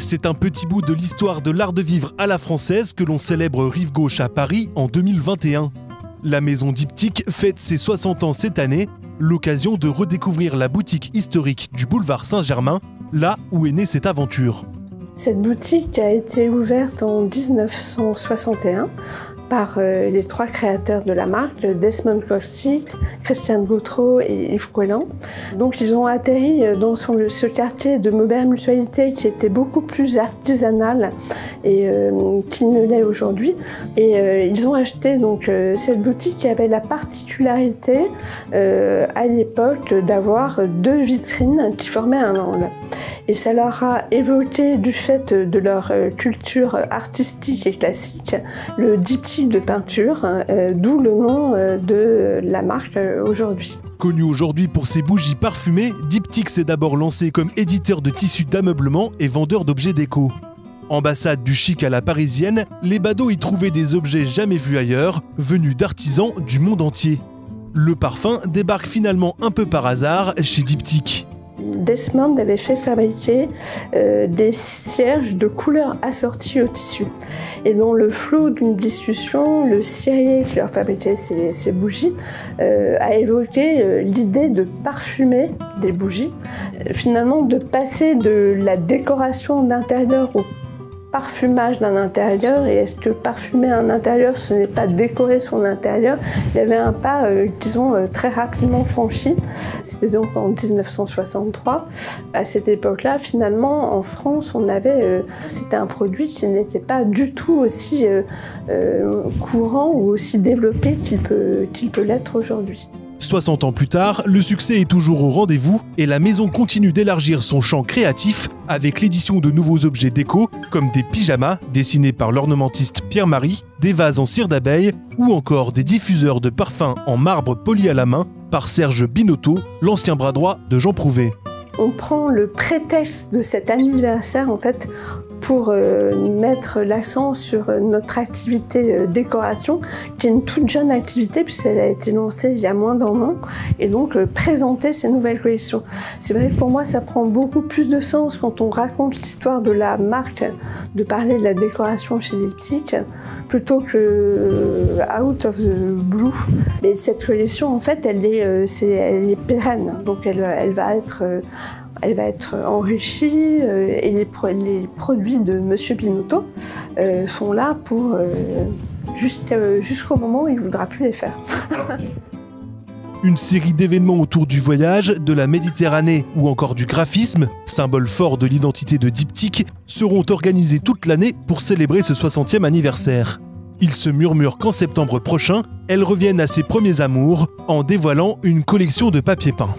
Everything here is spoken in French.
C'est un petit bout de l'histoire de l'art de vivre à la française que l'on célèbre rive gauche à Paris en 2021. La maison Diptyque fête ses 60 ans cette année, l'occasion de redécouvrir la boutique historique du boulevard Saint-Germain, là où est née cette aventure. Cette boutique a été ouverte en 1961 par les trois créateurs de la marque, Desmond Coxic, Christian Gautreau et Yves Coëlan. Donc ils ont atterri dans ce quartier de Maubert Mutualité qui était beaucoup plus artisanal et qu'il ne l'est aujourd'hui. Et ils ont acheté donc cette boutique qui avait la particularité à l'époque d'avoir deux vitrines qui formaient un angle. Et ça leur a évoqué, du fait de leur culture artistique et classique, le diptyque de peinture, d'où le nom de la marque aujourd'hui. Connu aujourd'hui pour ses bougies parfumées, Diptyque s'est d'abord lancé comme éditeur de tissus d'ameublement et vendeur d'objets déco. Ambassade du chic à la parisienne, les badauds y trouvaient des objets jamais vus ailleurs, venus d'artisans du monde entier. Le parfum débarque finalement un peu par hasard chez Diptyque. Desmond avait fait fabriquer des cierges de couleurs assorties au tissu. Et dans le flot d'une discussion, le cirier qui leur fabriquait ces bougies a évoqué l'idée de parfumer des bougies. Finalement, de passer de la décoration d'intérieur au parfumage d'un intérieur, et est-ce que parfumer un intérieur, ce n'est pas décorer son intérieur? Il y avait un pas qu'ils ont très rapidement franchi. C'était donc en 1963. À cette époque-là, finalement, en France, c'était un produit qui n'était pas du tout aussi courant ou aussi développé qu'il peut l'être aujourd'hui. 60 ans plus tard, le succès est toujours au rendez-vous et la maison continue d'élargir son champ créatif avec l'édition de nouveaux objets déco comme des pyjamas dessinés par l'ornementiste Pierre-Marie, des vases en cire d'abeille ou encore des diffuseurs de parfums en marbre poli à la main par Serge Binotto, l'ancien bras droit de Jean Prouvé. On prend le prétexte de cet anniversaire en fait pour mettre l'accent sur notre activité décoration, qui est une toute jeune activité puisqu'elle a été lancée il y a moins d'un an, et donc présenter ces nouvelles collections. C'est vrai que pour moi ça prend beaucoup plus de sens quand on raconte l'histoire de la marque, de parler de la décoration chez Diptyque, plutôt que out of the blue. Mais cette collection en fait elle est pérenne, donc elle va être enrichie et les produits de Monsieur Binotto sont là pour jusqu'au moment où il ne voudra plus les faire. Une série d'événements autour du voyage, de la Méditerranée ou encore du graphisme, symbole fort de l'identité de Diptyque, seront organisés toute l'année pour célébrer ce 60e anniversaire. Il se murmure qu'en septembre prochain, elles reviennent à ses premiers amours en dévoilant une collection de papier peint.